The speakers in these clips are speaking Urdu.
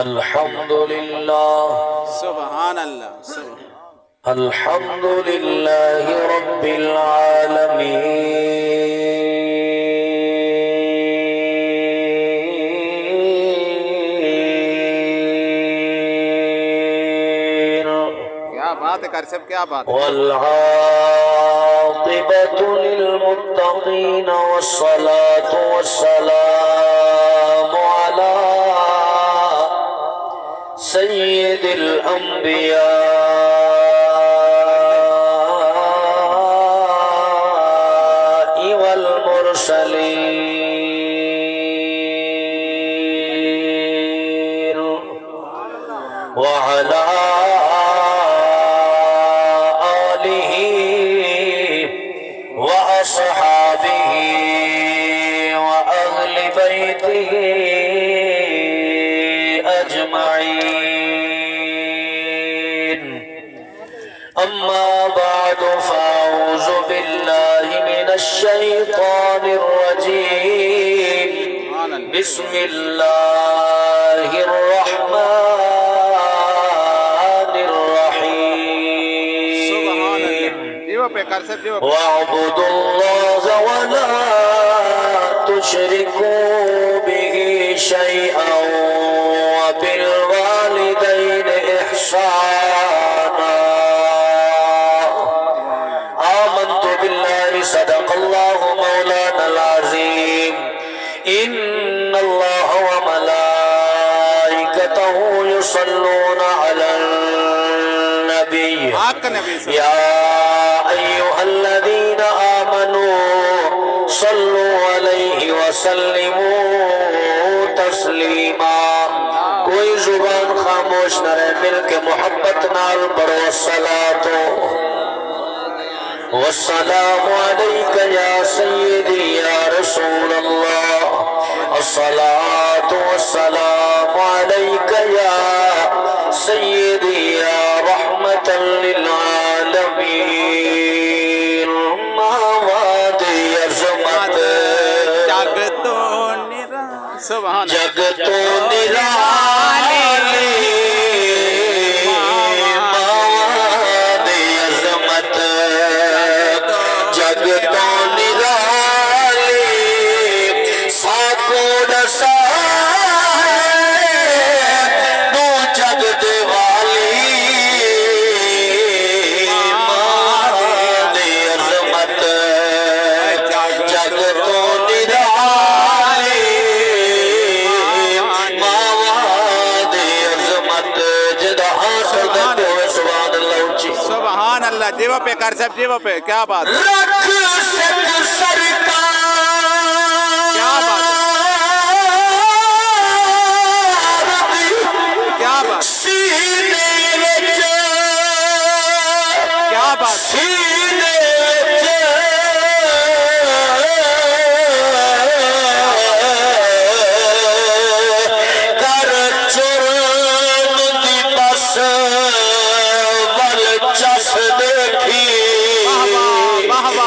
الحمد لله سبحان اللہ الحمد لله رب العالمين کیا بات ہے کر سب کیا بات ہے والعاقبة للمتقين والصلاة والسلام على سيد الأنبياء والمرسلين وعلى آله وأصحابه وأهل بيته أجمعين أما بعد فأعوذ بالله من الشيطان الرجيم بسم الله الرحمن الرحيم جیو پہ کر سب جیو پہ واعبدوا الله ولا تشركوا به شيئا وبالوالدين إحسانا آمنت بالله صدق الله مولانا العظيم إن الله وملائكته يصلون على النبي آگ کا نبی صلی يا أيها الذين آمنوا صلوا عليه وسلموا تسليما کوئی زبان خاموش نہ رہے مل کے محبت نال پڑھو الصلاة والسلام عليك يا سيدي يا رسول الله الصلاة والسلام عليك يا سيدي يا رحمة للعالمين مواد عظمت جگ تو نرا سبحان جگ تو نرالی مواد عظمت جگ تو نرالی ساکو نسا نو جگ دیوالی مواد عظمت جگ تو نرالی مواد عظمت جدہ حاصل دے سبحان اللہ اچھی سبحان اللہ جیو پہ کر سب جیو پہ کیا بات ہے رکھ سک سرکار کیا بات ہے کیا بات سینے وچ کیا بات سینے وچ کر چرن دی بس ول چس دیکھی واہ واہ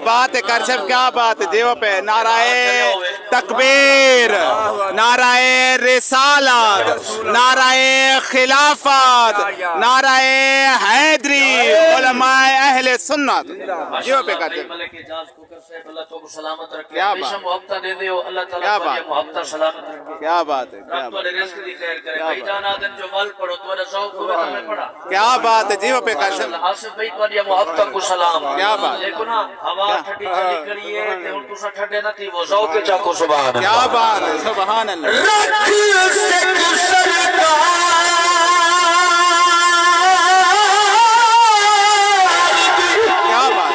بات ہے کر صاحب کیا بات ہے جیو پہ نعرہ تکبیر نعرہ رسالت نعرہ خلافت نعرہ حیدری علماء اہل سنت جیو پہ کر سلامت رکھے کیا ہمیشہ محبت دے دے اللہ کیا تعالیٰ بات؟ پر محبت سلامت رکھے کیا بات ہے کیا رب بات تھوڑے رزق دی خیر کرے بھائی جان آدن جو ول پڑھو تھوڑا ذوق ہوئے تو میں پڑھا کیا بات ہے جیو پہ کر صاحب آصف بھائی تھوڑی محبت کو سلام کیا بات؟ دیکھو نا ہوا ٹھڈی چلی کریے تے ہن تساں ٹھڈے نہ تھی وہ ذوق کے چاکو سبحان اللہ کیا بات ہے سبحان اللہ کیا بات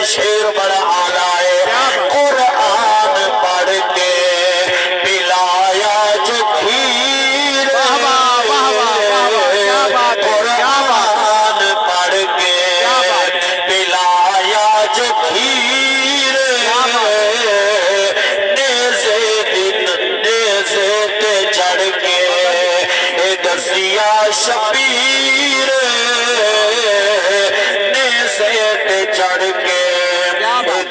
شیر بڑا آلہ ہے قرآن پڑھ کے پلایا جو کھیر قرآن پڑھ کے پلایا جو کھیر نیزے تے چڑھ کے دسیا شبیر نیزے تے چڑھ کے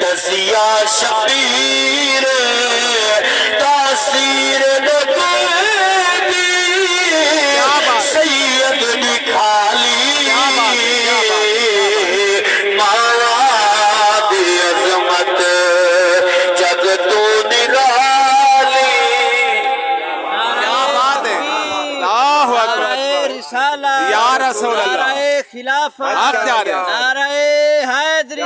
دسیا شبیر تاثیر نبوی سید دکھالی مالا دی عظمت جگ تو نرالی کیا بات ہے اللہ اکبر یا رسول اللہ خلافت حق جا رہے ہیں نعرہ حیدری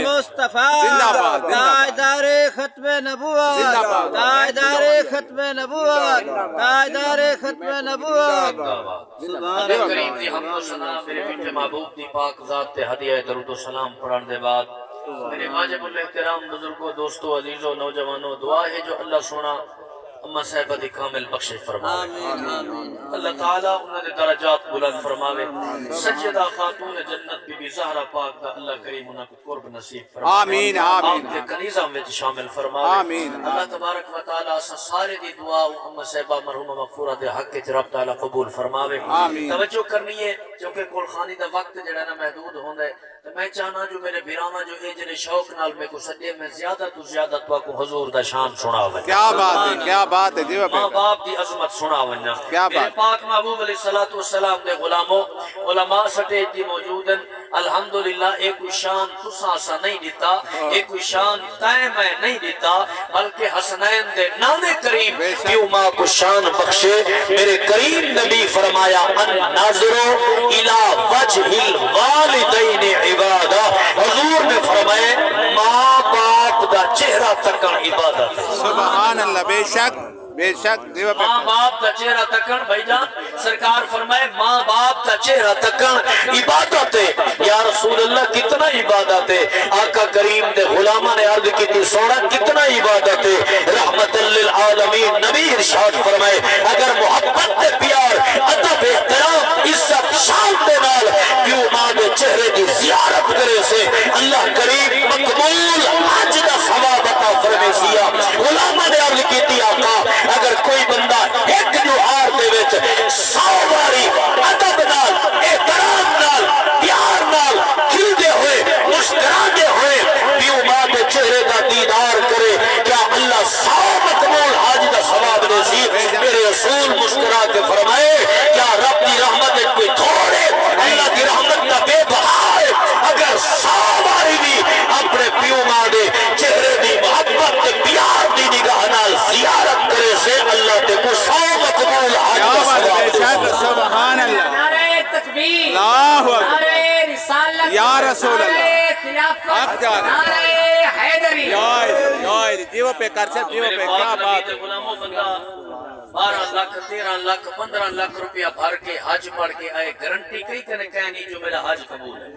مصطفیٰ زندہ باد تاجدار ختم نبوت زندہ باد تاجدار ختم نبوت تاجدار ختم نبوت سبحان اللہ کریم دی حمد و ثنا میرے میٹھے محبوب دی پاک ذات تے ہدیہ درود و سلام پڑھن دے بعد میرے واجب الاحترام بزرگوں دوستوں عزیزوں نوجوانوں دعا ہے جو اللہ سونا اما صاحبہ دی کامل بخش فرماوے اللہ تعالیٰ انہوں نے درجات بلند فرماوے سجدہ خاتون جنت بی بی زہرہ پاک دا اللہ کریم انہوں کو قرب نصیب فرماوے آمین آمین آپ کے کنیزہ میں شامل فرماوے آمین اللہ تبارک و تعالیٰ اسا سارے دی دعا اما صاحبہ مرحومہ مغفورہ دے حق کے رب تعالیٰ قبول فرماوے آمین توجہ کرنی ہے کیونکہ کول خانی دا وقت جڑا نا محدود ہوندا ہے تو میں چاہنا جو میرے بیراما جو اے جنے شوق نال میں کو سجے میں زیادہ تو زیادہ تو کو حضور دا شان سنا ہوئے کیا بات ہے کیا بات ہے جیو ماں پہ باپ دی عظمت سنا ونجا کیا میرے بات؟ پاک محبوب علیہ الصلوۃ والسلام دے غلاموں علماء سٹے دی موجودن الحمدللہ ایک کوئی شان تساں سا نہیں دیتا ایک کوئی شان تائیں میں نہیں دیتا بلکہ حسنین دے نانے کریم کیوں ماں کو شان بخشے میرے کریم نبی فرمایا ان ناظرو الى وجہ الوالدین عبادہ حضور نے فرمائے ماں باپ دا چہرہ تکن عبادت ہے سبحان اللہ بے شک جیو پہ ماں باپ کا چہرہ تکن بھائی جان سرکار فرمائے ماں باپ کا چہرہ تکن عبادت ہے یا رسول اللہ کتنا عبادت ہے آقا کریم دے غلامہ نے عرض کی تھی سونا کتنا عبادت ہے رحمت للعالمین نبی ارشاد فرمائے اگر محبت دے پیار ادب احترام عزت شان دے نال کیوں ماں دے چہرے کی زیارت کرے سے اللہ کریم مقبول حج دا ثواب عطا فرمے سیا غلامہ نے عرض کی تھی آقا اگر کوئی بندہ ایک جوہار دے وچ 100 باری ادب نال احترام نال پیار نال کھلدے ہوئے مسکراتے ہوئے پیو ماں دے چہرے کا دیدار کرے کیا اللہ 100 مقبول حج دا ثواب دے سی میرے رسول مسکرا کے فرمائے کیا رب دی رحمت کوئی تھوڑے اللہ دی رحمت کا بے بہا ہے اگر 100 باری بھی اپنے پیو ماں دے چہرے دی محبت تے پیار دی نگاہ نال زیارت کرے سے اللہ تے کو 100 مقبول حج کیا کا بات ہے بے ثواب شک سبحان اللہ نعرہ تکبیر، اللہ اکبر نعرہ رسالت، یا رسول اللہ نعرہ خلافت، حق جان نعرہ حیدری۔ جیو پہ کرسب جیو میرے پہ پاک کیا نبی بات دے غلاموں بندہ 12 لاکھ 13 لاکھ 15 لاکھ روپیہ بھر کے حج پڑھ کے آئے گارنٹی کئی کنے کہنی جو میرا حج قبول ہے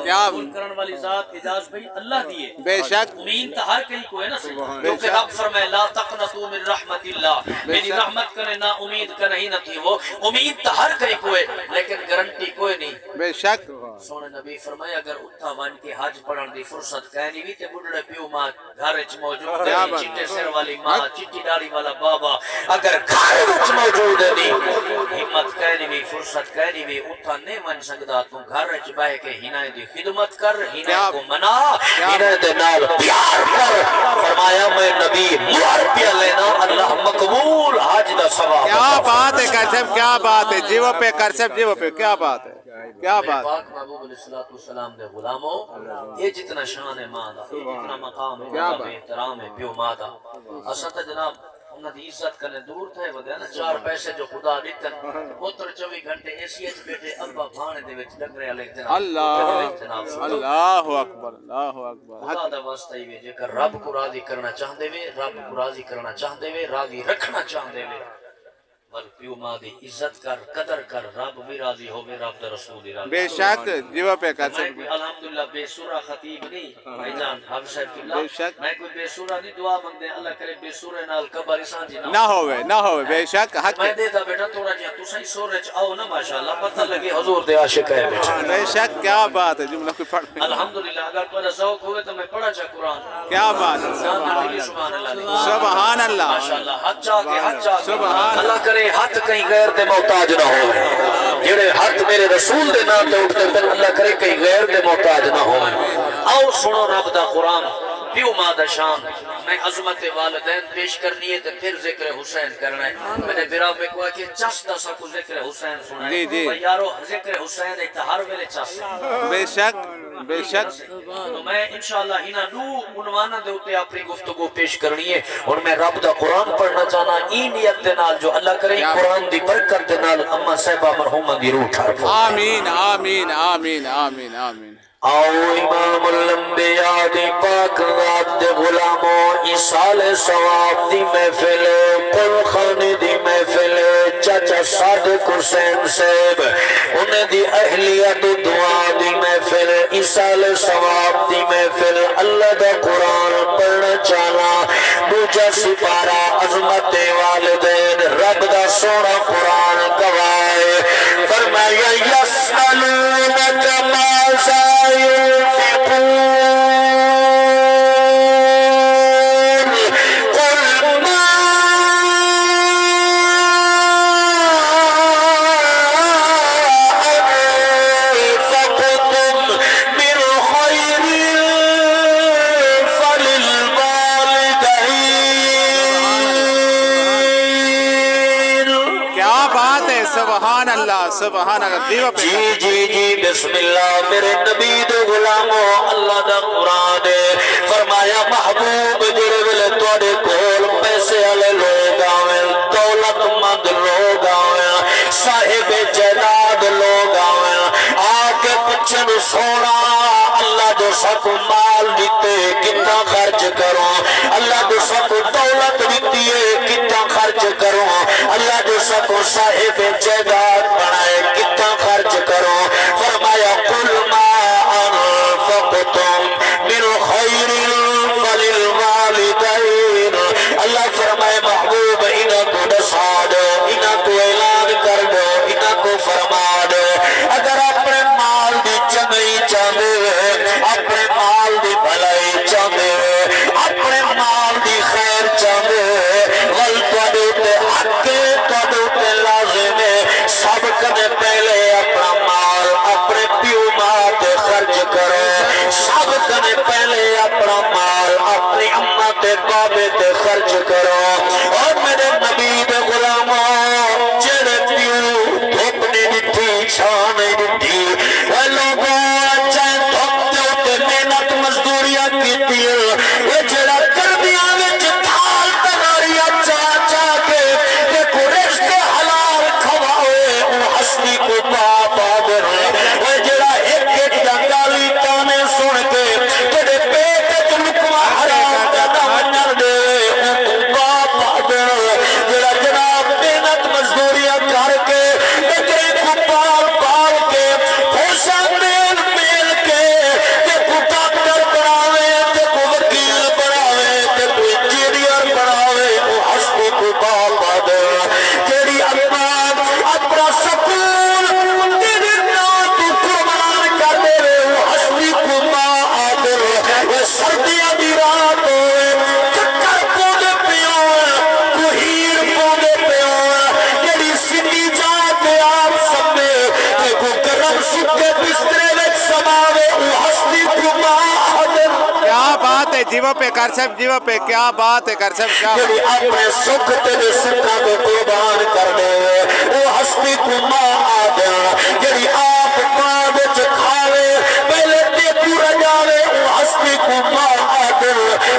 کیا قبول کرن والی ذات اجاز بھئی اللہ دیے بے شک امید تو ہر کہیں کو ہے نا کیونکہ رب فرمائے لا تقنطوا من رحمت اللہ میری رحمت کرے نا امید کا نہیں نہ تھی وہ امید تو ہر کہیں کو ہے لیکن گارنٹی کوئی نہیں بے شک سونے نبی فرمائے اگر اتھا ون کے حج پڑھن دی فرصت کہنی بھی تے بڑھڑے پیو ماں گھر وچ موجود ہے چٹے سر والی ماں چٹی داڑھی والا بابا اگر گھر وچ موجود ہے ہمت کہنی بھی فرصت کہنی بھی اتھا نہیں من سکدا تو گھر وچ بیٹھ کے ہنائے دی خدمت کر ہنائے کو منا ہنائے دے نال پیار کر فرمایا میں نبی مہر پیا لینا اللہ مقبول حج دا ثواب کیا بات ہے کرسب کیا بات ہے جیو پہ کرسب جیو پہ کیا بات ہے کیا بات پاک محبوب علیہ الصلوۃ والسلام دے غلاموں یہ جتنا شان ہے ماں دا یہ جتنا مقام ہے ادب احترام ہے پیو ماں دا اصل تے جناب انہاں دی عزت کرنے دور تھے ودے نا 4 پیسے جو خدا دیتن پتر 24 گھنٹے اے سی ایچ بیٹھے ابا بھانے دے وچ ڈنگرے والے جناب اللہ اکبر خدا دا واسطہ ہی جے کر رب کو راضی کرنا چاہندے وے رب کو راضی کرنا چاہندے وے راضی رکھنا چاہندے وے بل پیو ماں دی عزت کر قدر کر رب بھی راضی ہوگے رب دا رسول دی راضی بے شک جیو پہ میں کرسب کوئی الحمدللہ بے سورہ خطیب نہیں بھائی جان حافظ صاحب کی بے اللہ شک میں کوئی بے سورہ نہیں دعا مانگدے اللہ کرے بے سورہ نال قبر سانجی نہ ہوئے بے شک حق میں دیتا بیٹا تھوڑا جہاں تو صحیح سورہ چ آؤ نا ماشاءاللہ پتہ لگے حضور دے عاشق ہے بیٹا بے شک کیا بات ہے جملہ کوئی پڑھ الحمدللہ اگر کوئی ذوق ہوئے تو میں پڑھا چا قرآن کیا بات ہے سبحان اللہ سبحان اللہ ماشاءاللہ حج چاہ کے سبحان اللہ کرے ہاتھ کہیں غیر دے محتاج نہ ہو جڑے ہاتھ میرے رسول دے نام تے اٹھتے پھر اللہ کرے کہیں غیر دے محتاج نہ ہو آؤ سنو رب دا قرآن پیو ماں دا شان میں عظمت والدین پیش کرنی ہے تے پھر ذکر حسین کرنا ہے میں نے برا میں کہا کہ چس دا سا کو ذکر حسین سنا ہے جی یارو ذکر حسین ہے تے ہر ویلے چس بے شک تو میں انشاءاللہ ہینا دو عنوانہ دے ہوتے اپنی گفتگو پیش کرنی ہے اور میں رب دا قرآن پڑھنا چاہنا این نیت دے نال جو اللہ کرے قرآن دی برکت دے نال اما صاحبہ مرحومہ دی روح ٹھار آمین آمین آمین آمین آمین آؤ امام الانبیاء دی پاک ذات دے غلاموں ایصال ثواب دی محفل قل خانی دی محفل چاچا صادق حسین صاحب انہیں دی اہلیت دعا دی محفل ایصال ثواب دی محفل اللہ دا قرآن پڑھنا چاہنا دوجہ سپارہ عظمت والدین رب دا سونا قرآن گوائے فرمایا یسألونک ماذا ينفقون قل ما أنفقتم من خير فللوالدين سبحان اللہ دیو پہ جی جی جی بسم اللہ میرے نبی دے غلامو اللہ دا قرآن دے فرمایا محبوب جڑے ویلے تواڈے کول پیسے والے لوگ آویں دولت مند لوگ آویں صاحب جائیداد لوگ آویں آ کے پچھن سونا اللہ جو سکو مال دیتے کتنا خرچ کرو اللہ جو سکو دولت دیتی ہے کتنا خرچ کرو اللہ جو سکو صاحب جائیداد بنائے کتنا خرچ کرو فرمایا کل ما انفقتم من خیر فللوالدین اللہ فرمائے محبوب انہاں کو دسا دو انہاں کو اعلان کر دو انہاں کو فرما دو اگر اپنے مال دی چنگائی چاہتے ہوئے اپنے مال دی بھلائی چاہتے ہوئے اپنے مال دی خیر چاہتے ہوئے ول تواڈے تے حق تواڈے تے لازم ہے سب کنے پہلے اپنا مال اپنے پیو ماں تے خرچ کرو سب کنے پہلے اپنا مال اپنی اماں تے بابے تے خرچ کرو اور میرے نبی دے غلاموں جڑے پیو دھوپ نہیں دتی چھاں نہیں دتی اے لوگوں چاہے دھوپ دے اوتے محنت مزدوریاں کیتی اے جڑا گرمیاں وچ تھال تغاریاں چاہ چاہ کے تے کو رزق حلال کھواوے او ہستی کو پا دے اے جڑا ایک ایک گالی تانے سن کے تیرے پیٹ وچ لقمہ حرام دا ونجر دے او پا دے جڑا جناب محنت مزدوریاں کر کے تیرے کو پال کے خوشا میل میل کے تے کو ڈاکٹر بناوے تے کو وکیل بناوے تے کو انجینئر بناوے او ہستی کو پا دے تیری اللہ اپنا سکون تیرے نام تو قربان کر دے او ہستی کو پا دے اے سردیاں دی رات ہوئے چکر پودے پیو کوہیر پودے پیو جڑی سنی جا کے آپ سمے تے کو گرم سکے بسترے وچ سماوے او ہستی کو پا دے کیا بات ہے جیو پہ کر صاحب جیو پہ کیا بات ہے کر صاحب کیا بات جڑی اپنے سکھ تے سکھاں کو قربان کر دے او ہستی کو ماں دے جڑی آپ بعد وچ کھاوے پہلے تے پورا جاوے او ہستی کو ماں دے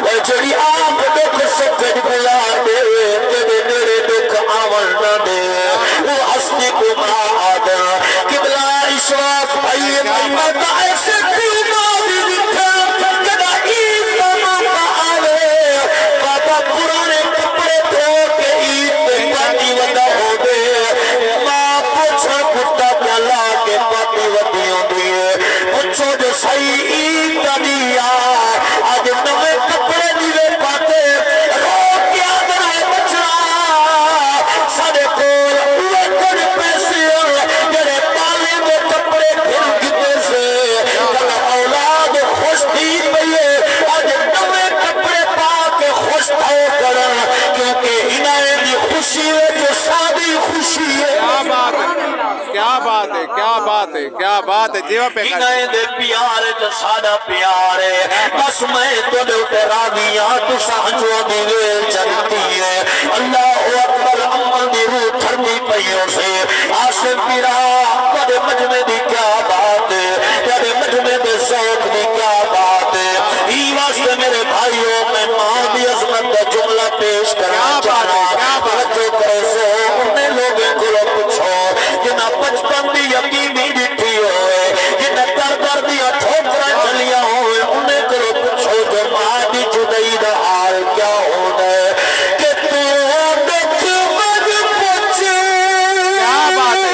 اے جڑی آپ دکھ سکھ گزار دے تے میرے دکھ آون نہ دے او ہستی کو ماں دے قبلہ اشراق بھائی محمد ایسے کیوں نہ دکھا جدا عید کا موقع آوے بابا پرانے کپڑے دھو کے عید پہ پانی ودا ہو دے ماں پوچھن کتا پیالا کے پانی ودی ہوں دیئے پوچھو جو صحیح عید کا دیا آج نوے کپڑے دیوے پاتے رو کیا بنائے بچنا سارے کول اوے کڑ پیسے جڑے پالے میں کپڑے پھر کتے سے کل اولاد خوش تھی پئیے آج نوے کپڑے پا کے خوش تھو کرن کیونکہ انہیں دی خوشی ہے جو سادی خوشی ہے کیا بات ہے کیا بات ہے کیا بات ہے کیا بات ہے جیو پہ کر انہیں دے پیار جو سادہ پیار ہے بس میں تو دے راضیاں تو سانجو دی ویل چلتی ہے اللہ اکبر امن دی روح تھردی پئیوں سے آسم پیرا تیرے مجمع دی کیا بات ہے تیرے مجمع دے ذوق دی کیا بات ہے ہی واسطے میرے بھائیوں میں ماں دی عظمت دا جملہ پیش کرنا چاہنا توجہ کرے سے انہیں لوگوں کو پوچھو جنہ بچپن دی یقینی ڈٹھی ہوئے جنہ در دیا ٹھوکریں چلیا ہوئے انہیں کو پوچھو جو ماں دی جدائی دا حال کیا ہونا ہے کہ تو دکھ مجھ پوچھے کیا بات ہے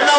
9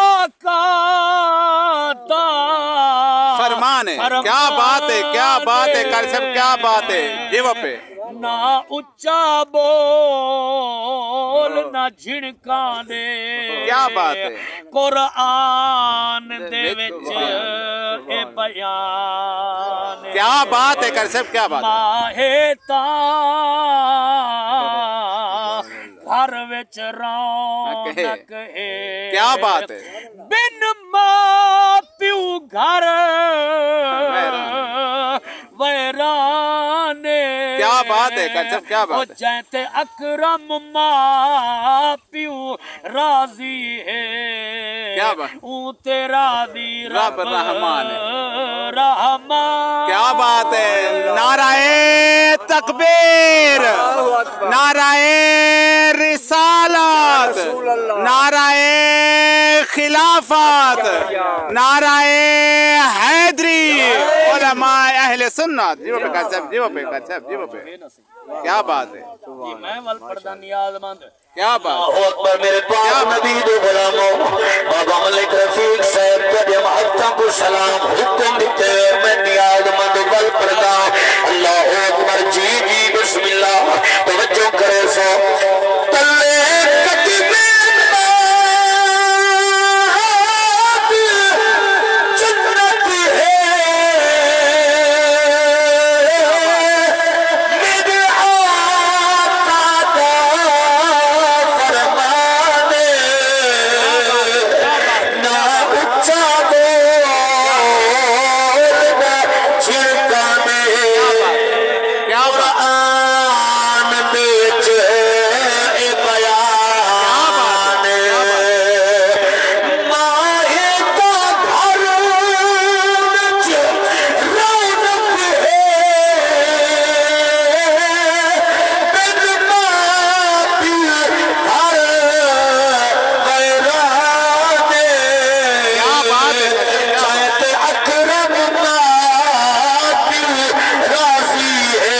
آقا دا فرمان ہے. کیا بات ہے، کیا بات ہے قاری صاحب، کیا بات ہے. جی وہ پہ نہ اچا بول نہ جھڑکاں دے. کیا بات ہے. قرآن دے وچ اے بیان. کیا بات ہے قاری صاحب، کیا بات ہے. ماہ تاں گھر وچ رونق ہے. کیا بات ہے. بن ماں پیو گھر ویران. کیا بات ہے قاری صاحب، کیا بات ہے. جیتے اکرم ماں پیو راضی ہے. کیا بات. اون تے راضی رب رحمان ہے. رحمان. کیا بات ہے. نعرہ تکبیر، نعرہ رسالت، نعرہ خلافت، نعرہ حیدری. علماء اہل سنت. جی وہ پہ قاری صاحب، جی وہ پہ قاری صاحب، جی وہ پہ. کیا بات ہے. جی میں ول پردہ نیاز مند. کیا بات. اللہ اکبر. میرے پاک نبی دے غلاموں، بابا ملک رفیق صاحب کے محبتوں کو سلام حکم دیتے ہوئے میں نیاز مند ول پردہ. اللہ اکبر. جی جی بسم اللہ. توجہ کرے سو تلے کتنے جنت ہے میرے آقا دا فرمان. نہ اچا بول نہ چھڑکانے. کیا بات. قرآن بیچ اے بیان. ماہ کا گھر وچ رونق ہے. بن ماں پیو گھر ویران. کیا بات ہے. جیت اکرم ماں پیو راضی ہے.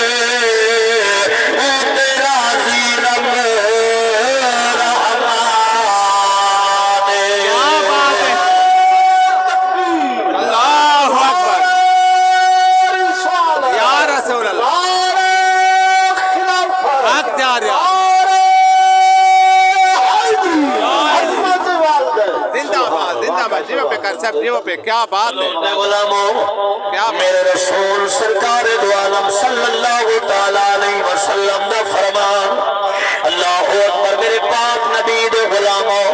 اون تے راضی رب رحمان. کیا بات ہے. اللہ اکبر. یا رسول اللہ. حق جاریہ. زندہ باد، زندہ باد. جی وہ پہ قاری صاحب، جی وہ پہ. کیا بات ہے. غلاموں، کیا میرے رسول سرکار دو عالم صلی اللہ تعالیٰ علیہ وسلم دا فرمان. اللہ اکبر. میرے پاک نبی دے غلاموں،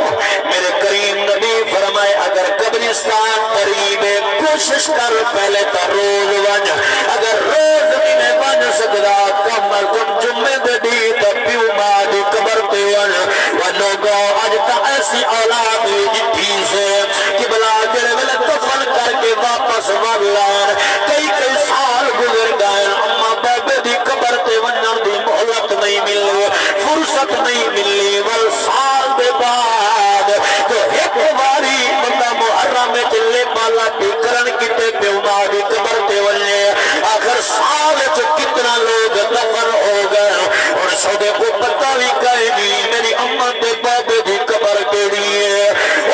میرے کریم نبی فرمائے اگر قبرستان قریب ہے کوشش کر پہلے تا روز ون. اگر روز میں بن سکدا کم از کم جمعے دے دی تا پیو ماں دی قبر تے ون. لوگوں اج تا ایسی اولاد جتھی سے کہ بلا جڑے ویلے دفن کر کے واپس ون لین کئی کئی سال گزر گئے. اما بابے دی قبر تے ونن دی مہلت نہیں ملی، فرصت نہیں ملی. ول سال دے بعد تو ایک واری بندہ محرم وچ لے بالا پی کرن کتے پیو ماں دی قبر تے ونے. آخر سال وچ کتنا لوگ دفن ہو گئے. اور سودے کو پتہ بھی کہیں نہیں میری اما دے بابے دی قبر کیڑی ہے.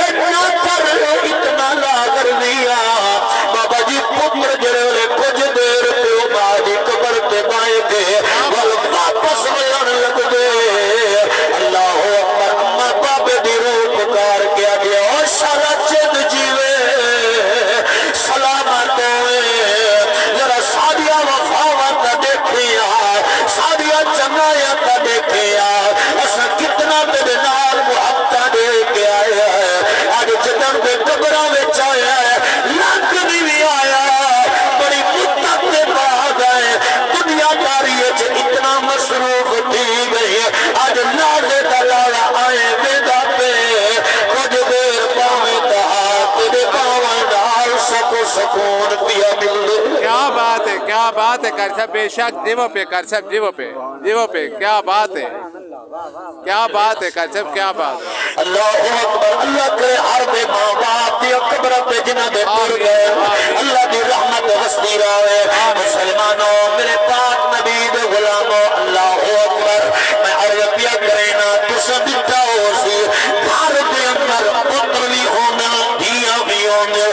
اتنا کر اتنا لا کر دیا بابا جی پتر جڑے والے کچھ دیر پیو ماں دی قبر تے بائے دے ول واپس ملن لگ دے. اللہ اکبر. اما بابے دی روح پکار کے آگیا اور سارا چند جیوے سلامت ہوئے. ذرا سادیا وفاوت دیکھیا، سادیا چنگایا تا دیکھیا. اسا کتنا میرے نال محبت دے کے آیا ہے. آج جدن دے قبراں وچ آیا ہے لگ نہیں بھی آیا. بڑی مدت کے بعد آئے. دنیا داری وچ اتنا مصروف تھی گئی. آج نازے دلالا آئے ویدا پہ کچھ دیر پاویں تہا تیرے پاویں نال سکو سکون پیا مل دے. کیا بات ہے. کیا بات ہے قاری صاحب. بے شک. جی وہ پہ قاری صاحب، جی وہ پہ، جی وہ پہ. کیا بات ہے. کیا بات ہے قاری صاحب، کیا بات ہے. اللہ اکبر. اللہ کرے ہر دے ماں باپ دی قبر تے جنہاں دے ٹر گئے اللہ دی رحمت وسدی رہے. مسلمانوں میرے پاک نبی دے غلاموں اللہ اکبر. میں عرض پیا کرے نا تساں دتا ہو سی گھر دے اندر پتر بھی ہونا آنے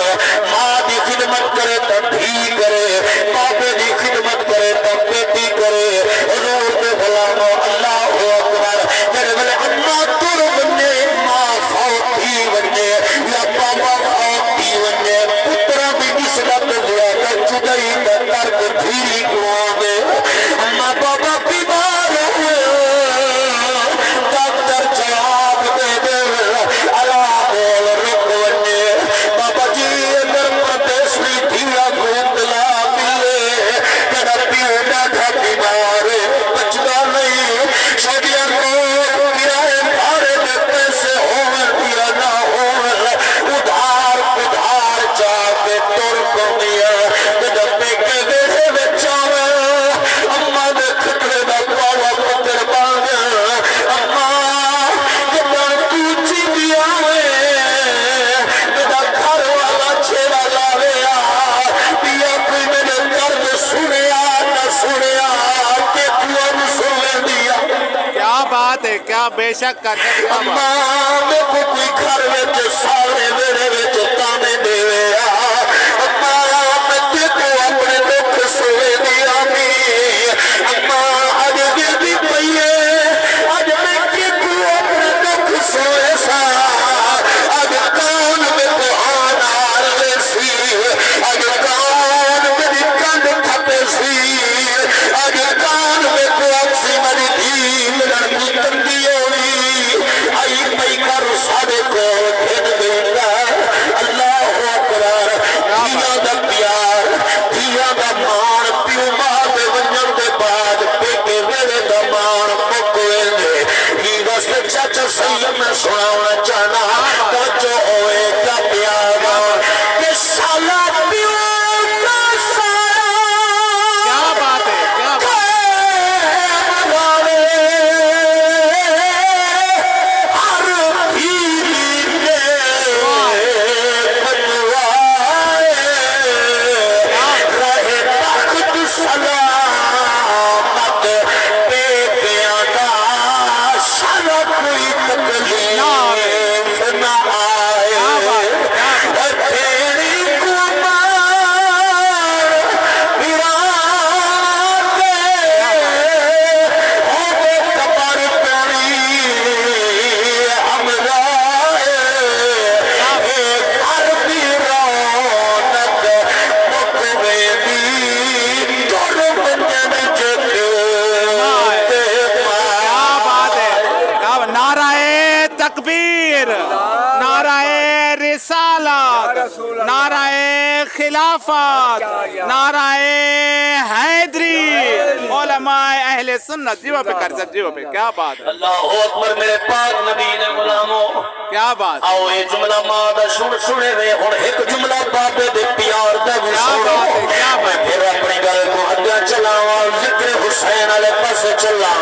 ماں دی خدمت کرے تب بھی کرے بابے دی خدمت کرے تب بیٹی کرے حضور دے غلامو اللہ اکبر میرے بلے اللہ تر بننے ماں فوت ہی بننے یا بابا فوت ہی بننے پترہ بھی نسلت زیادہ جدائی کا ترک دھیری گوان دے ماں بابا بیمار ہوئے ڈاکٹر جواب دے دے اللہ بول رک بننے بابا جی اگر پردیسوی دھیا گھومتلا ملے کڑا پیو ڈاکھا بیمار بچنا نہیں شدیاں کو کرائے بھارے دے پیسے ہوئے یا نہ ہوئے ادھار جا کے تر کو دیا کڑا پہ کے ویڑے بچاوے اماں دے خطرے دا پاوا پتر بانے اماں کڑا توچی دیا میرا گھر والا چھیڑا لاویا پیا کوئی میرے درد سنیا نہ سنیا کہ کون سنے دیا کیا بات ہے کیا بے شک کا کیا بات اماں میں کو کوئی گھر وچ سارے میرے وچ تانے دیوے اماں میں تے کو اپنے دکھ سنے دیا اماں اج دل دی پئیے اج میں تے کو اپنے دکھ سنے سا اج کون میں کو آنال سی اج کون میری کند تھپے سی اج کون میں کو اکسی مری دھی ملن کی تندی ہوئی آئی پئی کر سارے کو بھید گئیگا اللہ اکبر دھیاں دا پیار دھیاں دا مان پیو ماں دے ونجن دے بعد پیکے ویرے دا مان مکوے دے ہی واسطے چاچا سید میں سناونا چاہنا توجہ ہوئے کیا پیارا کہ سالا پیو دا سارا کیا بات ہے کیا بات نعرہ خلافت نعرہ حیدری علماء اہل سنت جیوہ پہ کر سکتے جیوہ پہ کیا بات ہے اللہ اکبر میرے پاک نبی نے غلاموں کیا بات ہے آؤ یہ جملہ مادہ سنے رہے اور ایک جملہ بابے دے پیار دا بھی سنو میں پھر اپنی گل کو اگیا چلاؤں ذکر حسین علیہ پاس چلا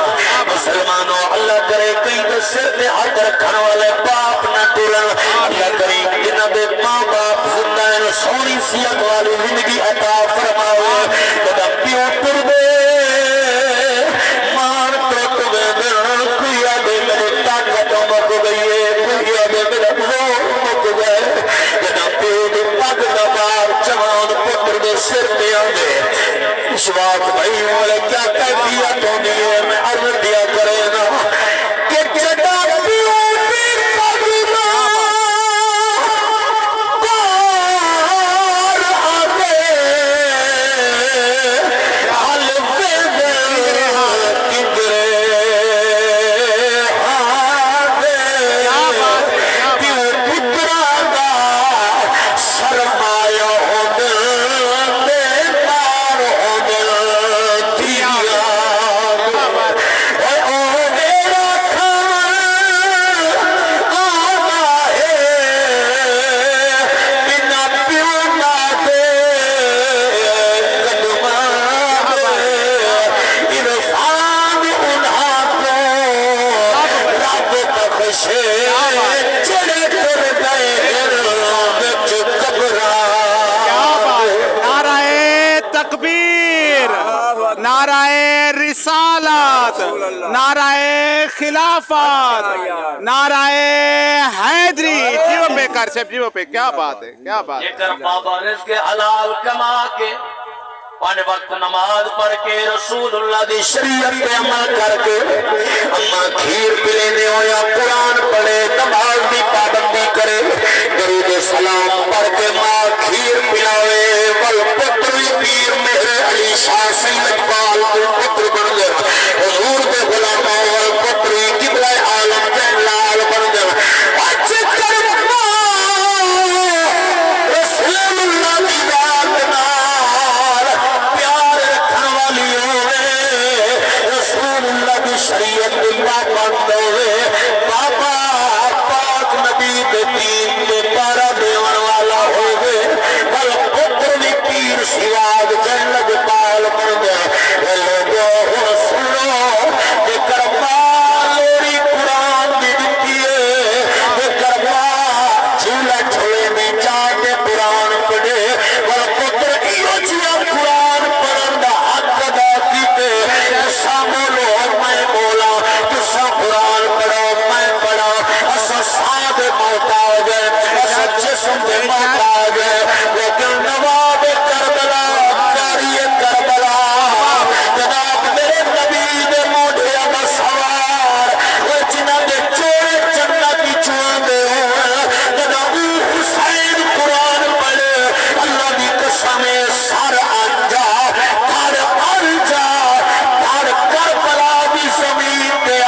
مسلمانوں اللہ کرے کئی دے سر دے ہاتھ رکھنے والے باپ نہ ٹولن اللہ کریم جنہ دے ماں باپ زندہ سونی سیت والی زندگی عطا فرماوے قدم پیو پر دے مان تو دے دن کوئی آدھے میرے طاقتوں مک گئی کوئی آدھے میرے لوگ مک گئے قدم پیو دے پاک دبار جوان پتر دے سر دے آدھے اس وقت بھائی والے کیا کیفیت ہونی ہے میں عرض دیا کرے نا کہ چڑا پیو پیر پاگنا کار آگے حل فیدر کدرے آگے پیو پترا دا سرمایہ ہونے دے پار ہونے دیا نعرہ رسالت نعرہ خلافت نعرہ حیدری کیوں بے کر سب جیو پہ کیا بات ہے کیا بات ہے کر بابا رزق حلال کما کے 5 وقت نماز پڑھ کے رسول اللہ دی شریعت پہ عمل کر کے اما کھیر پلینے ہو یا قرآن پڑھے نماز دی پابندی کرے درود سلام پڑھ کے ماں کھیر پلاوے والپتری پیر مہر علی شاہ سید اقبال کو پتر بن گئے حضور دے غلامہ والپتری قبلہ عالم جن لال بن گئے اچھ کرما رسول اللہ دی ذات نال پیار رکھن والی ہوئے رسول اللہ دی شریعت اللہ بند ہوئے بابا پاک نبی دے دین دے پارا دیون والا ہوئے والپتری پیر سواد جن لگ پال بن گئے لوگو سنو کہ کرما لوری قرآن دی دتی ہے کہ کرما جھولا جھولے میں جا کے قرآن پڑھے والپتر ایو جیا قرآن پڑھن دا حق ادا کیتے تسا بولو میں بولا تسا قرآن پڑھو میں پڑھا اسا ساتھ محتاج ہے اسا جسم دے محتاج ہے لیکن نواب کربلا کاری کربلا جناب میرے نبی دے موڈیا دا سوار وہ جنہ دے چوڑے جنت کی چوان دے جناب حسین قرآن پڑھے اللہ دی قسم سر انجا دھڑ انجا دھڑ کربلا دی زمین پہ آ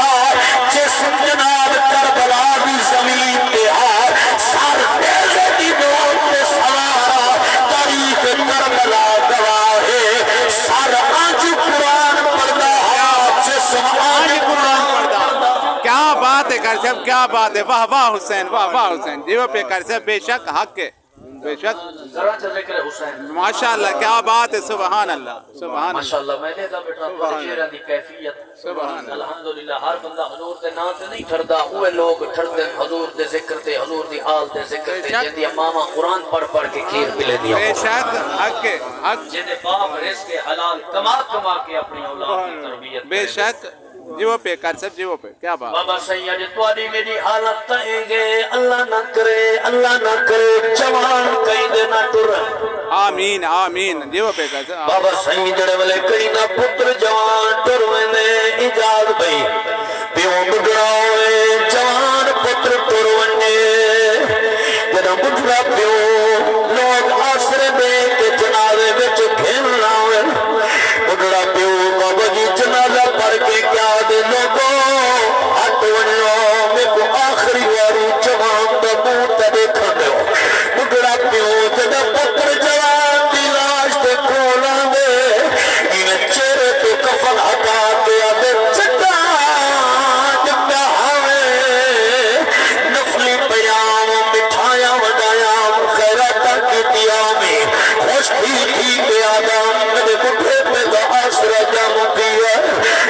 جسم جناب کربلا دی زمین پہ آ سر بیزے دی نوٹ پہ سوارا تاریخ کربلا گواہ ہے سر انج قرآن پڑھتا ہے جسم انج قرآن پڑھتا کیا بات ہے کر سب کیا بات ہے واہ واہ حسین واہ واہ حسین جیو پہ کر سب بے شک حق ہے بے شک ذرا چا ذکر حسین ماشاءاللہ کیا بات ہے سبحان اللہ سبحان اللہ ماشاءاللہ میں نے دا بیٹا پر شیرہ دی کیفیت سبحان اللہ الحمدللہ ہر بندہ حضور دے نام تے نہیں ٹھردا اوے لوگ ٹھردے حضور دے ذکر تے حضور دی حال تے ذکر تے جندی ماما قرآن پڑھ پڑھ کے کھیر پلے دیا بے شک حق ہے حق جندے باپ رزق حلال کما کما کے اپنی اولاد کی تربیت بے شک جیو پہ کر سب جیو پہ کیا بات بابا سید تواڈی میری حالت تائیں گے اللہ نہ کرے جوان کئی دے نہ ٹرن آمین آمین جیو پہ کر سب بابا سید جڑے والے کئی نہ پتر جوان ٹرویں دے اجازت بھئی پیو بڈڑا ہوئے جوان پتر ٹرویں جڑا بڈڑا پیو لوگ آسرے دے کے جنازے وچ گھیرنا ہوئے بڈڑا پیو بابا جی جنازہ پڑھ کے کیا دے لوگوں ہٹ ونو میں کو آخری واری جوان دا منہ تے دیکھن دیو بڈڑا پیو جڑا پتر جوان دی لاش تے کھولاں دے انہیں چہرے تو کفن ہٹا کے آدھے چٹا جنگا ہوئے نفلی پیام مٹھایا وڈایام خیراتاں کی دیامی خوش تھی کہ آدم میرے بڈھے پہ دا آسرا جام پیا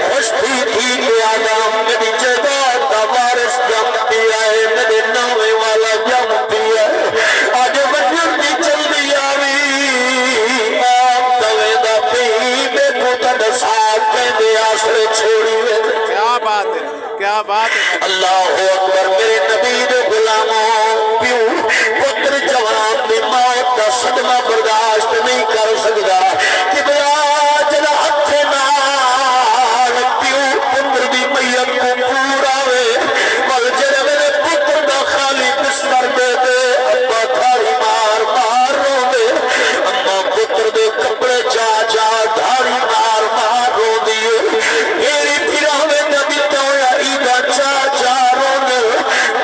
خوش تھی کہ آدم میری جداد دا وارث جام پیا ہے میرے نوے والا جام پیا آج وجن دی چل دی آوی آپ دوے دا پی بے کو تڑ ساتھ پہ دے آسرے چھوڑی ہوئے کیا بات ہے اللہ اکبر میرے نبی دے غلاموں پیو پتر جوان دی موت دا صدمہ برداشت نہیں کر سکتا کہ بیا جلا ہتھ نال پیو پتر دی میت کو پورا ہوئے بل جڑے میرے پتر دا خالی بستر دے دے ابا دھاڑی مار مار رو دے اما پتر دے کپڑے چا چا دھاڑی مار مار رو دیے میری پھراوے نبی تو یا ایدہ چا چا رو دے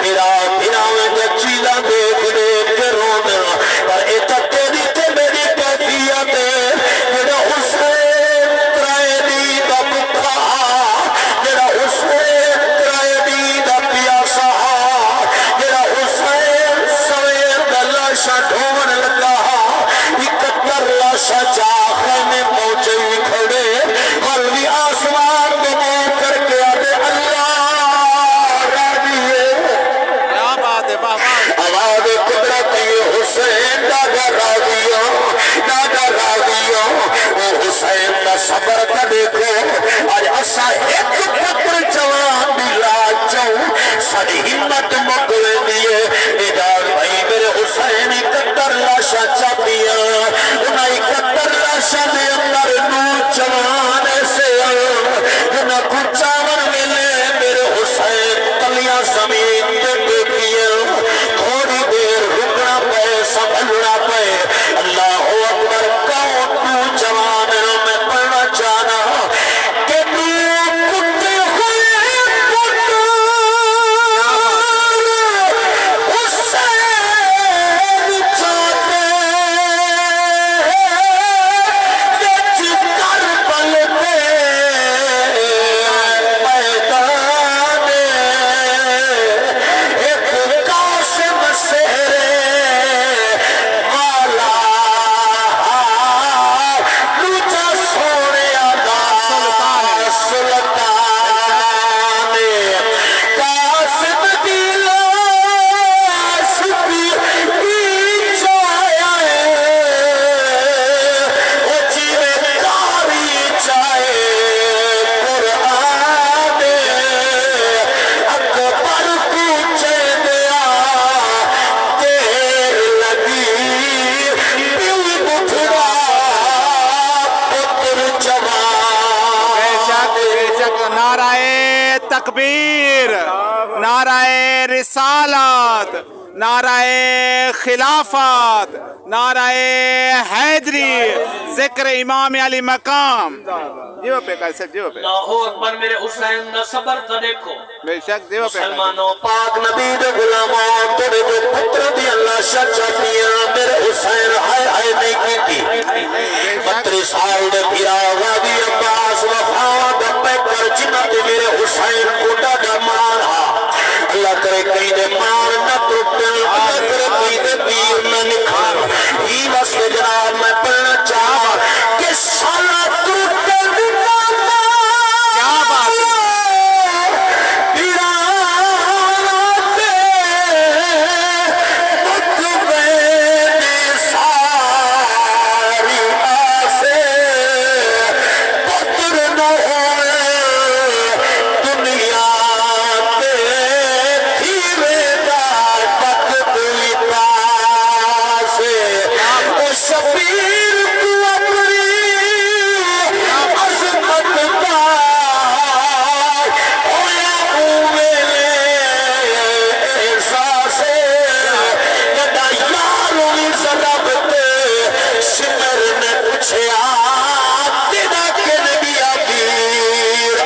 میرا پھراوے نبی چیلا دیکھ دیکھ کے رو دے پر ایتا تیری تے میری کیفیت ہے جڑا حسین ترائے دی دا بکھا جڑا حسین ترائے دی دا پیاسا جڑا حسین سویر دا لاشا ڈھون لگا 71 لاشا چاہے میں پہنچے ہی کھڑے ملوی آسمان کو مو کر کے آدھے اللہ راضی ہے کیا بات ہے واہ واہ آواز قدرت یہ حسین دادا راضیوں وہ حسین دا صبر کا دیکھو آج اسا ایک پتر جوان بھی لاج جاؤں ساری ہمت مکوے دیئے اجاز بھائی حسین 71 لاشا چاپیا انہیں 71 لاشا دے اندر نوجوان سے جنہ کو چاور ملے میرے حسین تلیاں زمین تے دیکھیا تھوڑی دیر رکنا پے سنبھلنا پے اللہ اکبر کون نوجوان میں پڑھنا چاہنا کہ تو کتے ہوئے پتر حسین چاہتے وچ کربل دے میدان ایک قاسم سہرے والا دوجا سونے دا سلطان قاسم دی لاش بھی چایا او جیویں کاری چاہے قرآن اکبر کو چیندیا دیر لگی پیو بٹھڑا پتر جوان بے شک نعرہ تکبیر، نعرہ رسالت، نعرہ خلافت، نعرہ حیدری، ذکر امام علی مقام. جیو پہ کر سب جیو پہ اللہ اکبر میرے حسین دا صبر تا دیکھو بے شک جیو پہ مسلمانوں پاک نبی دے غلاموں تیرے جو پتر دی اللہ شاہ چاہتیاں میرے حسین ہائے ہائے نہیں کیتی 32 سال دے پھرا غازی عباس وفا دا پیکر جنہ تے میرے حسین کو ڈاڈا مارا اللہ کرے کہیں دے مار نہ ٹوٹے اللہ کرے کہیں دے پیر نہ نکھار ہی واسطے جناب میں پڑھنا چاہا کہ سالہ ٹوٹے کیا بات ہے شبیر کو اپنی عظمت کا ہویا اویلے احساس جدا یاروں ضرب تے سمر نے پوچھیا تیرا کہ نبی ابیر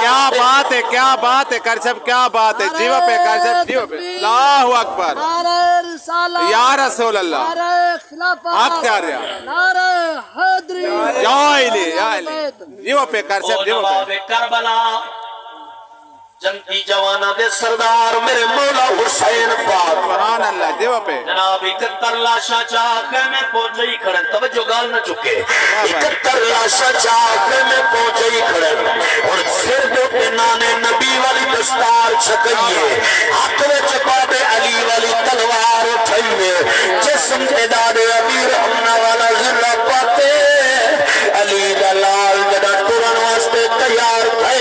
کیا بات ہے کیا بات ہے کر سب کیا بات ہے جیو پہ کر سب جیو پہ اللہ اکبر نعرہ رسالت، یا رسول اللہ نعرہ خلافت، حق کر رہا نعرہ حیدری، یا علی جیو پہ کر سب جیو پہ باب کربلا جنتی جوانا دے سردار میرے مولا حسین پاک سبحان اللہ جیو پہ جناب 71 لاشا چاہ خیمے پہنچے ہی کھڑن توجہ گال نہ چکے 71 لاشا چاہتے میں پہنچے ہی کھڑے اور سر دے پنانے نبی والی دستار چھکئیے ہاتھ میں چپاب علی والی تلوار اٹھائیے جسم اداد امیر امنا والا ذرہ پاتے علی دلال جدا ٹورن واسطے تیار تھے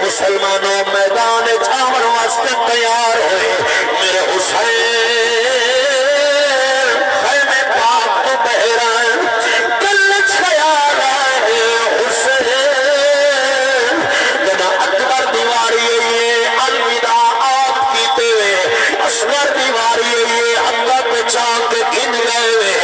مسلمانوں میدان چھاون واسطے تیار ہوئے میرے حسین خیمے پاک تو بہران دل چھیا رہے حسین جنا اکبر دیواری ہے الوداع آپ کیتے ہوئے اصغر دیواری ہے اللہ پہ چاک گن گئے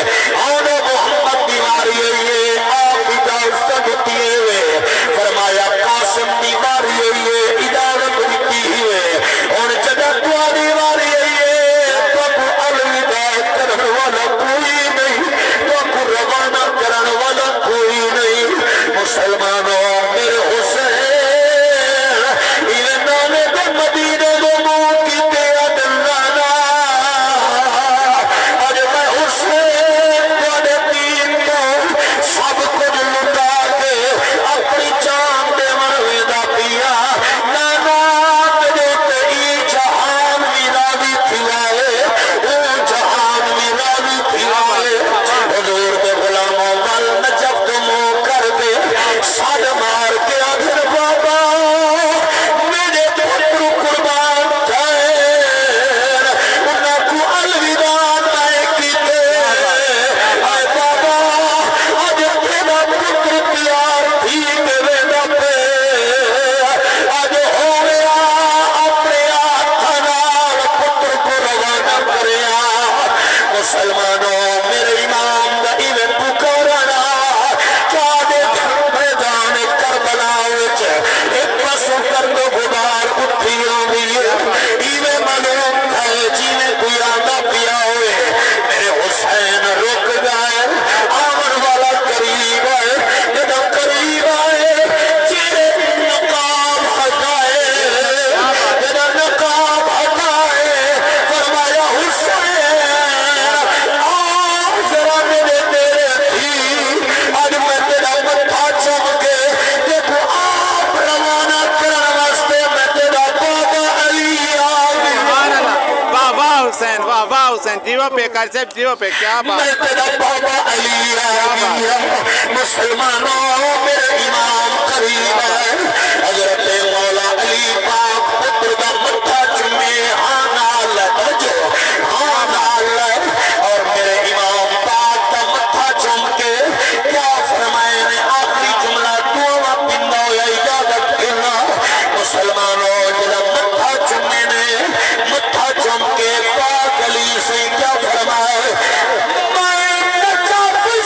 مسلمانوں میرے امام دا ایویں پکارنا کیا دے میدان کربلا وچ ایک پاسوں کردو غبار اٹھی آوی ایویں معلوم ہے جیویں کوئی آندا پیا ہوئے میرے حسین رک گئے آمن والا قریب ہے جدوں قریب آئے چہرے نقاب ہٹائے جدوں نقاب ہٹائے فرمایا حسین ذرا میرے تھی آج میں تیرا متھا چوم کے دیکھو آپ روانہ کرن واسطے میں تیرا بابا علی آگے سبحان اللہ واہ واہ حسین واہ واہ حسین جیو پہ کر صاحب جیو پہ کیا بات میں تیرا بابا علی آگے مسلمانوں میرے امام قریب ہے حضرت مولا علی پاک پتر دا متھا چومے ہاں نال توجہ ہاں نال اور میرے امام پاک دا متھا چوم کے کیا فرمائے نے آخری جملہ دعا پندا ہویا اجازت پھرنا مسلمانوں جڑا متھا چومے نے متھا چوم کے پاک علی سے کیا فرمائے میں نچا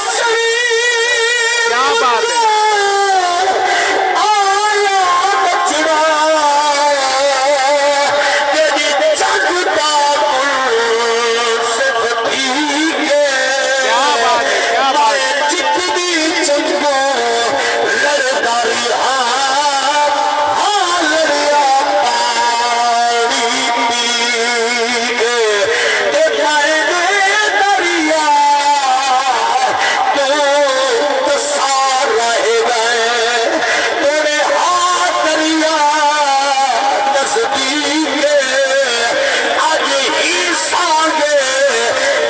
شریف کیا بات ہے آیا بچڑا تیری جگتا منصف تھی کے کیا بات ہے کیا بات ہے جتنی چنگو لڑداری ہاں لڑیا پانی پی کے میں نے دریا تو سار رہ گئے تیرے ہاتھ دریا نزدیک آج ہی سانگے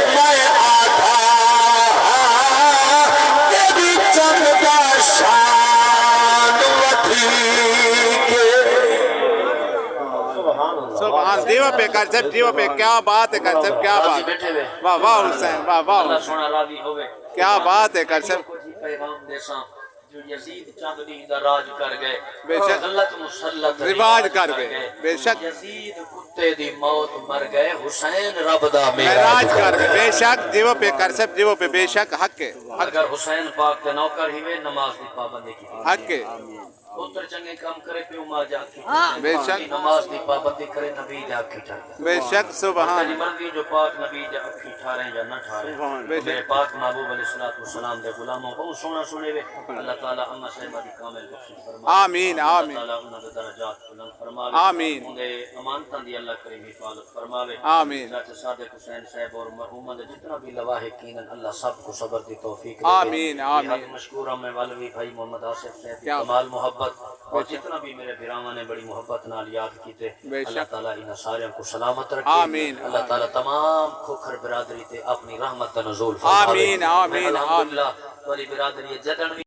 میں آدھا تیری چند دا شان وٹھی کے سبحان جیو پہ کر صاحب جیو پہ کیا بات ہے کر صاحب کیا بات ہے بیٹھے ہوئے واہ واہ حسین واہ واہ اللہ حسین سونا راضی ہوئے کیا بات ہے کر صاحب کو جی پیغام دیساں جو یزید چاندنی دا راج کر گئے بے شک غلط مسلط رواج کر گئے بے شک یزید کتے دی موت مر گئے حسین رب دا معراج کر گئے بے شک جیو پہ کر صاحب جیو پہ بے شک حق ہے اگر حسین پاک دے نوکر ہی وے نماز دی پابندی کی حق ہے پتر چنگے کام کرے پیو ماں جا کی بے شک نماز دی پابندی کرے نبی دے اکھی ٹھارے بے شک سبحان تیری مرضی جو پاک نبی دے اکھی ٹھارے یا نہ ٹھارے بے شک میرے پاک محبوب علیہ السلام دے غلاموں کو سونا سنے وے اللہ تعالی اما صاحبہ دی کامل بخشش فرمائے آمین آمین اللہ تعالی انہاں دے درجات بلند فرماوے آمین انہاں دے امانتاں دی اللہ کریم حفاظت فرماوے آمین چاچا صادق حسین صاحب اور مرحومہ دے جتنا بھی لواحقین اللہ سب کو صبر دی توفیق دے آمین آمین مشکور میں والوی بھائی محمد آصف صاحب کی کیا کمال محبت اور جتنا بھی میرے بھراواں نے بڑی محبت نال یاد کیتے بے اللہ شک تعالیٰ انہاں سارے کو سلامت رکھے آمین اللہ تعالیٰ تمام کھوکھر برادری تے اپنی رحمت کا نزول فرماوے آمین آمین الحمدللہ والی برادری جدن